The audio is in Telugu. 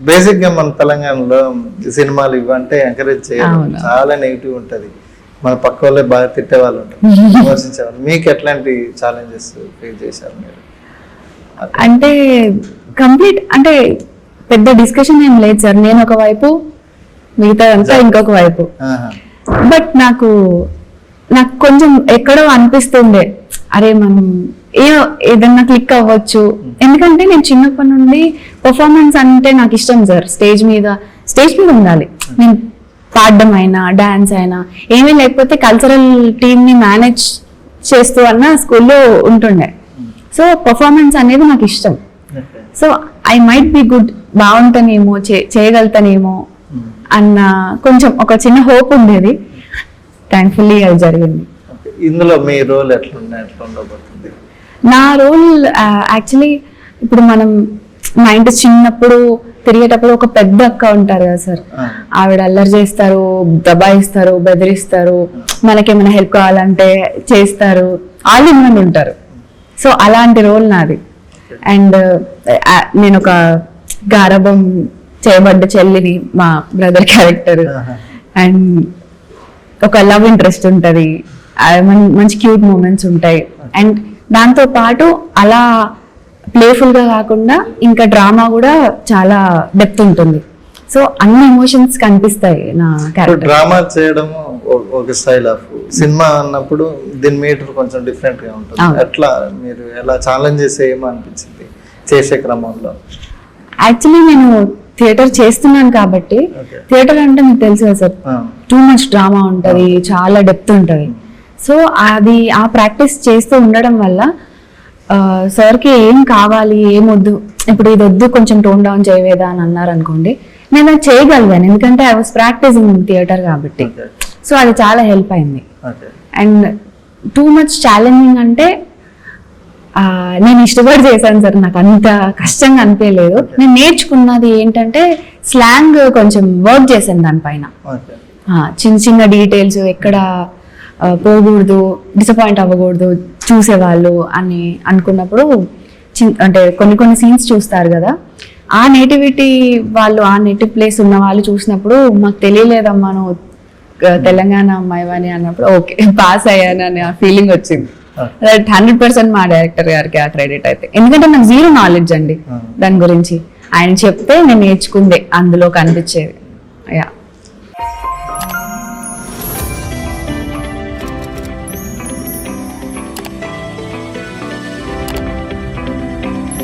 బేసిక్ గా మన తెలంగాణలో సినిమాలు ఇవంటే ఎంకరేజ్ చేయాలి, చాలా నెగిటివ్ ఉంటది. మన పక్క వాళ్ళే బాగా తిట్టే వాళ్ళు ఉంటారు, విమర్శించేవాళ్ళు. మీకు ఎట్లాంటి ఛాలెంజెస్ ఫేస్ చేశారు మీరు? అంటే కంప్లీట్ అంటే పెద్ద డిస్కషన్ ఏం లేదు సార్. నేను ఒక వైపు, మిగతా అంతా ఇంకొక వైపు. బట్ నాకు కొంచెం ఎక్కడో అనిపిస్తుండే, అరే మనం ఏదన్నా క్లిక్ అవ్వచ్చు. ఎందుకంటే నేను చిన్నప్పటి నుండి పర్ఫార్మెన్స్ అంటే నాకు ఇష్టం సార్. స్టేజ్ మీద ఉండాలి. నేను పాడడం అయినా డాన్స్ అయినా ఏమీ లేకపోతే కల్చరల్ టీమ్ ని మేనేజ్ చేస్తూ అన్న స్కూల్లో ఉంటుండే. సో పర్ఫార్మెన్స్ అనేది నాకు ఇష్టం. So I might be good, బాగుంటానేమో, చేయగలుగుతానేమో అన్న కొంచెం ఒక చిన్న హోప్ ఉండేది. థ్యాంక్ఫుల్లీ అది జరిగింది. ఇందులో మీ రోల్ ఎట్లా ఉండబోతుంది? నా రోల్ యాక్చువల్లీ ఇప్పుడు మనం మా ఇంటి చిన్నప్పుడు తిరిగేటప్పుడు ఒక పెద్ద అక్క ఉంటారు కదా సార్, ఆవిడ అల్లరి చేస్తారు, దబాయిస్తారు, బెదిరిస్తారు, మనకేమైనా హెల్ప్ కావాలంటే చేస్తారు, ఆల్ ఇన్ వన్ ఉంటారు. సో అలాంటి రోల్ నాది. అండ్ నేను ఒక గారభం చేయబడ్డ చెల్లిని, మా బ్రదర్ క్యారెక్టర్. అండ్ ఒక లవ్ ఇంట్రెస్ట్ ఉంటుంది, మంచి క్యూట్ మూమెంట్స్ ఉంటాయి. అండ్ దాంతో పాటు అలా ప్లేఫుల్ గా కాకుండా ఇంకా డ్రామా కూడా చాలా డెప్త్ ఉంటుంది. సో అన్ని ఎమోషన్స్ కనిపిస్తాయి నా క్యారెక్టర్. డ్రామా చేయడం ఒక స్టైల్ ఆఫ్ సినిమా అన్నప్పుడు దీని మీటర్ కొంచెం డిఫరెంట్ గా ఉంటుంది. అట్లా మీరు ఎలా ఛాలెంజెస్ ఏమనిపించింది చేసే క్రమంలో? యాక్చువల్లీ నేను థియేటర్ చేస్తున్నాను కాబట్టి, థియేటర్ అంటే మీకు తెలుసు కదా సార్, టూ మచ్ డ్రామా ఉంటది, చాలా డెప్త్ ఉంటది. సో అది ఆ ప్రాక్టీస్ చేస్తూ ఉండడం వల్ల సార్కి ఏం కావాలి, ఏమొద్దు, ఇప్పుడు ఇది వద్దు, కొంచెం టోన్ డౌన్ చేయవేదా అని అన్నారు అనుకోండి, నేను అది చేయగలిగాను. ఎందుకంటే ఐ వాస్ ప్రాక్టీసింగ్ థియేటర్ కాబట్టి. సో అది చాలా హెల్ప్ అయింది. అండ్ టూ మచ్ ఛాలెంజింగ్ అంటే నేను ఇష్టపడి చేశాను సార్, నాకు అంత కష్టంగా అనిపించలేదు. నేను నేర్చుకున్నది ఏంటంటే స్లాంగ్ కొంచెం వర్క్ చేశాను దానిపైన. చిన్న చిన్న డీటెయిల్స్ ఎక్కడ పోకూడదు, డిసప్పాయింట్ అవ్వకూడదు చూసేవాళ్ళు అని అనుకున్నప్పుడు, అంటే కొన్ని సీన్స్ చూస్తారు కదా, ఆ నేటివిటీ వాళ్ళు, ఆ నేటివ్ ప్లేస్ ఉన్న వాళ్ళు చూసినప్పుడు మాకు తెలియలేదమ్మా నువ్వు తెలంగాణ అమ్మాయివని అన్నప్పుడు ఓకే పాస్ అయ్యాను అనే ఆ ఫీలింగ్ వచ్చింది. 100% మా డైరెక్టర్ గారికి ఆ క్రెడిట్ అయితే. ఎందుకంటే నాకు జీరో నాలెడ్జ్ అండి దాని గురించి. ఆయన చెప్తే నేను నేర్చుకుందే, అందులో కనిపించేది. యా.